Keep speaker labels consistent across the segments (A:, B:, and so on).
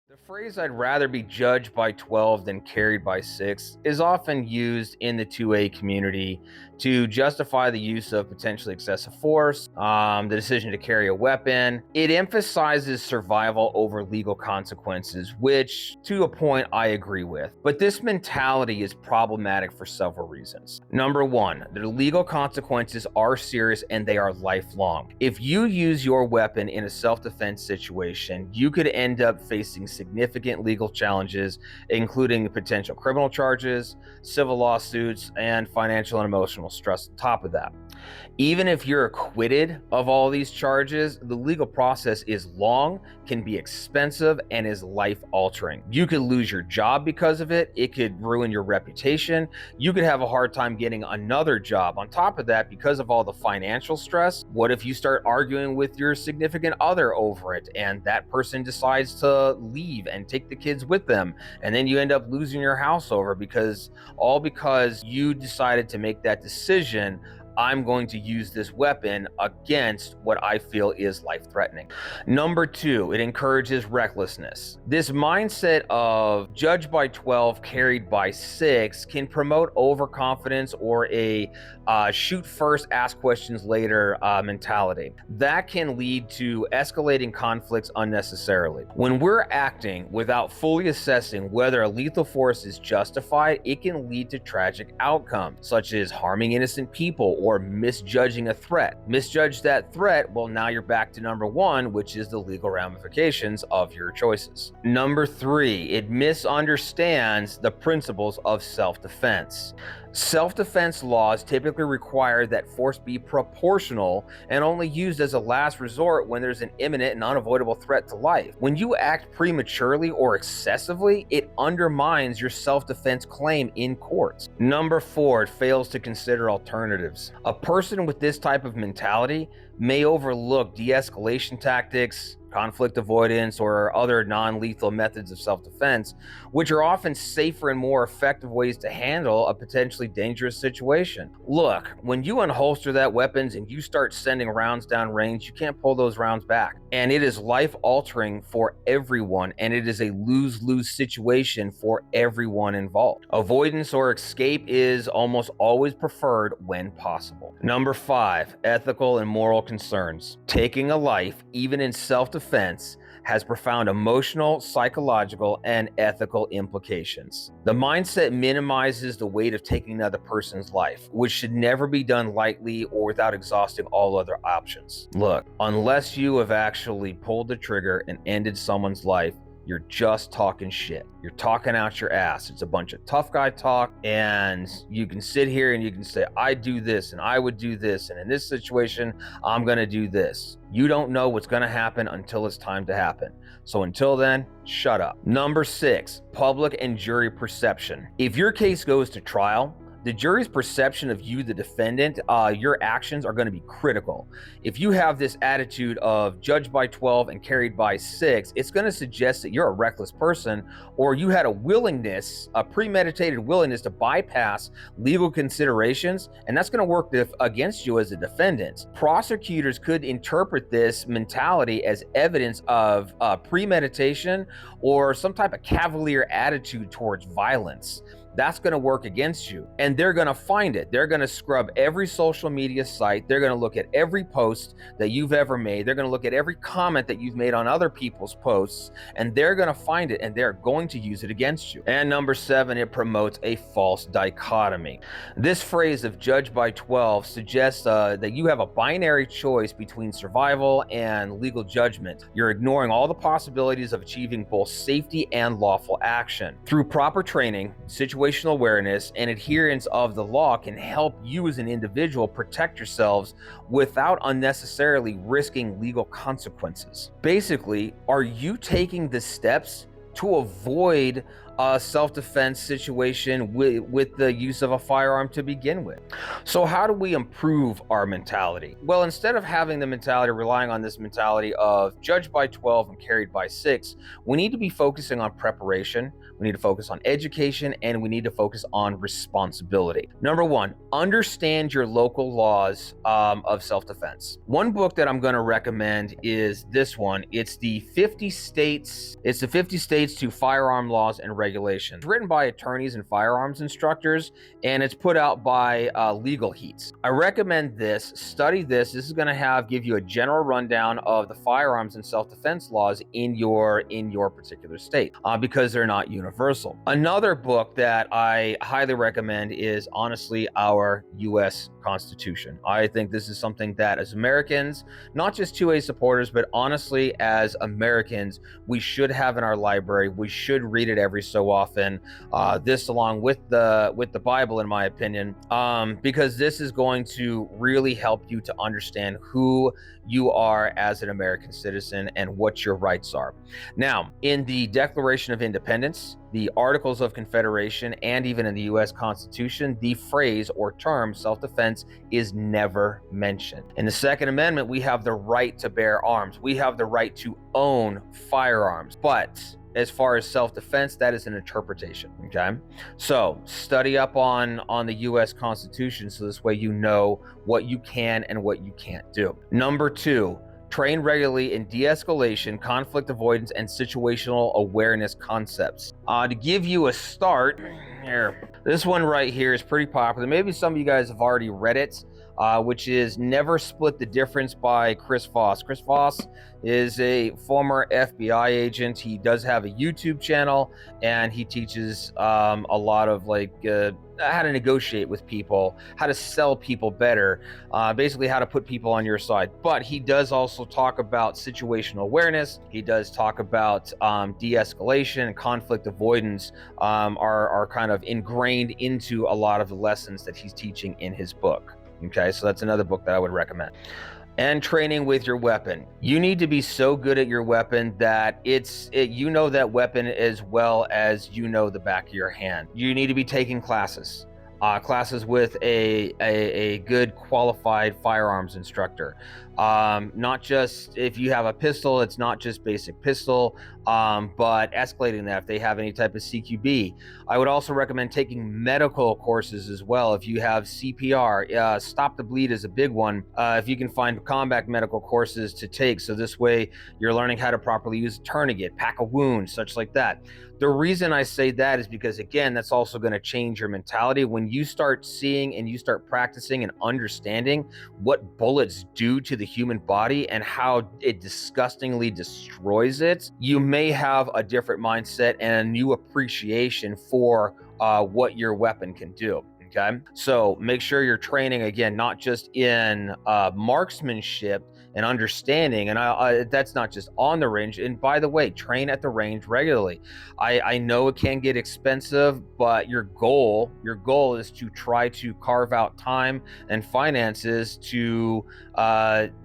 A: The phrase "I'd rather be judged by 12 than carried by 6" is often used in the 2A community to justify the use of potentially excessive force, the decision to carry a weapon. It emphasizes survival over legal consequences, which to a point I agree with. But this mentality is problematic for several reasons. Number one, the legal consequences are serious and they are lifelong. If you use your weapon in a self-defense situation, you could end up facing significant legal challenges, including potential criminal charges, civil lawsuits, and financial and emotional stress on top of that. Even if you're acquitted of all these charges, the legal process is long, can be expensive, and is life altering. You could lose your job because of it. It could ruin your reputation. You could have a hard time getting another job. On top of that, because of all the financial stress, what if you start arguing with your significant other over it and that person decides to leave and take the kids with them? And then you end up losing your house over because you decided to make that decision. I'm going to use this weapon against what I feel is life-threatening. Number two, it encourages recklessness. This mindset of judged by 12, carried by 6 can promote overconfidence or a shoot first, ask questions later mentality. That can lead to escalating conflicts unnecessarily. When we're acting without fully assessing whether a lethal force is justified, it can lead to tragic outcomes, such as harming innocent people or misjudging a threat. Misjudge that threat, well, now you're back to number one, which is the legal ramifications of your choices. Number three, it misunderstands the principles of self-defense. Self-defense laws typically require that force be proportional and only used as a last resort when there's an imminent and unavoidable threat to life. When you act prematurely or excessively, it undermines your self-defense claim in courts. Number four, it fails to consider alternatives. A person with this type of mentality may overlook de-escalation tactics, conflict avoidance, or other non-lethal methods of self-defense, which are often safer and more effective ways to handle a potentially dangerous situation. Look, when you unholster that weapons and you start sending rounds down range, you can't pull those rounds back. And it is life-altering for everyone, and it is a lose-lose situation for everyone involved. Avoidance or escape is almost always preferred when possible. Number five, ethical and moral concerns. Taking a life, even in self-defense, has profound emotional, psychological, and ethical implications. The mindset minimizes the weight of taking another person's life, which should never be done lightly or without exhausting all other options. Look, unless you have actually pulled the trigger and ended someone's life, you're just talking shit. You're talking out your ass. It's a bunch of tough guy talk, and you can sit here and you can say, I do this and I would do this, and in this situation, I'm gonna do this. You don't know what's gonna happen until it's time to happen. So until then, shut up. Number six, public and jury perception. If your case goes to trial, the jury's perception of you, the defendant, your actions are going to be critical. If you have this attitude of judged by 12 and carried by 6, it's going to suggest that you're a reckless person, or you had a premeditated willingness to bypass legal considerations, and that's going to work against you as a defendant. Prosecutors could interpret this mentality as evidence of premeditation or some type of cavalier attitude towards violence. That's going to work against you, and they're going to find it. They're going to scrub every social media site. They're going to look at every post that you've ever made. They're going to look at every comment that you've made on other people's posts, and they're going to find it, and they're going to use it against you. And number seven, it promotes a false dichotomy. This phrase of judged by 12 suggests that you have a binary choice between survival and legal judgment. You're ignoring all the possibilities of achieving both safety and lawful action. Through proper training, situational awareness, and adherence of the law can help you as an individual protect yourselves without unnecessarily risking legal consequences. Basically, are you taking the steps to avoid self-defense situation with the use of a firearm to begin with. So how do we improve our mentality? Well, instead of having the mentality, relying on this mentality of judged by 12 and carried by 6, we need to be focusing on preparation, we need to focus on education, and we need to focus on responsibility. Number one, understand your local laws of self-defense. One book that I'm going to recommend is this one. It's the 50 States to Firearm Laws and Regulations. It's written by attorneys and firearms instructors, and it's put out by Legal Heats. I recommend this. Study this. This is going to give you a general rundown of the firearms and self-defense laws in your particular state, because they're not universal. Another book that I highly recommend is honestly our U.S. Constitution. I think this is something that as Americans, not just 2A supporters, but honestly as Americans, we should have in our library. We should read it every so often. This along with the Bible, in my opinion, because this is going to really help you to understand who you are as an American citizen and what your rights are. Now, in the Declaration of Independence, the Articles of Confederation, and even in the U.S. Constitution, the phrase or term self-defense is never mentioned. In the Second Amendment, we have the right to bear arms. We have the right to own firearms. But as far as self-defense, that is an interpretation, okay? So study up on the U.S. Constitution so this way you know what you can and what you can't do. Number two, train regularly in de-escalation, conflict avoidance, and situational awareness concepts. To give you a start, here, this one right here is pretty popular. Maybe some of you guys have already read it, which is Never Split the Difference by Chris Voss. Chris Voss is a former FBI agent. He does have a YouTube channel, and he teaches a lot of how to negotiate with people, how to sell people better, basically how to put people on your side. But he does also talk about situational awareness. He does talk about de-escalation and conflict avoidance are kind of ingrained into a lot of the lessons that he's teaching in his book. Okay, so that's another book that I would recommend. And training with your weapon. You need to be so good at your weapon that you know that weapon as well as you know the back of your hand. You need to be taking classes. Classes with a good qualified firearms instructor. Not just if you have a pistol, it's not just basic pistol, but escalating that if they have any type of CQB. I would also recommend taking medical courses as well. If you have CPR, Stop the Bleed is a big one. If you can find combat medical courses to take, so this way you're learning how to properly use a tourniquet, pack a wound, such like that. The reason I say that is because, again, that's also going to change your mentality. When you start seeing and you start practicing and understanding what bullets do to the human body and how it disgustingly destroys it, you may have a different mindset and a new appreciation for what your weapon can do. Okay, so make sure you're training, again, not just in marksmanship and understanding, and that's not just on the range. And by the way, train at the range regularly. I know it can get expensive, but your goal is to try to carve out time and finances to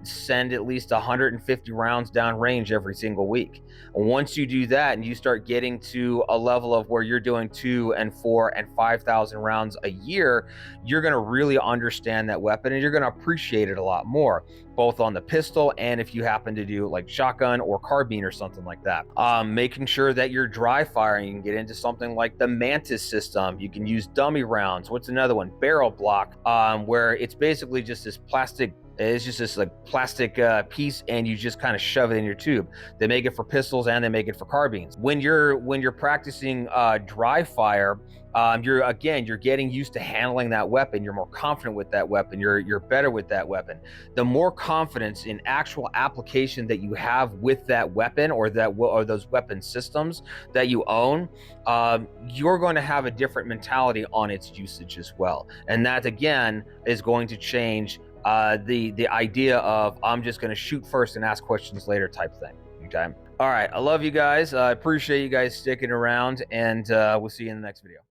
A: send at least 150 rounds down range every single week. Once you do that and you start getting to a level of where you're doing 2 and 4 and 5,000 rounds a year, you're going to really understand that weapon and you're going to appreciate it a lot more, both on the pistol and if you happen to do like shotgun or carbine or something like that. Making sure that you're dry firing. You can get into something like the Mantis system. You can use dummy rounds. What's another one? Barrel block, where it's basically just this plastic. It's just this like plastic piece, and you just kind of shove it in your tube. They make it for pistols and they make it for carbines. When you're practicing dry fire, you're getting used to handling that weapon. You're more confident with that weapon. You're better with that weapon. The more confidence in actual application that you have with that weapon or those weapon systems that you own, you're going to have a different mentality on its usage as well. And that again is going to change the idea of I'm just going to shoot first and ask questions later type thing. Okay. All right. I love you guys. I appreciate you guys sticking around, and we'll see you in the next video.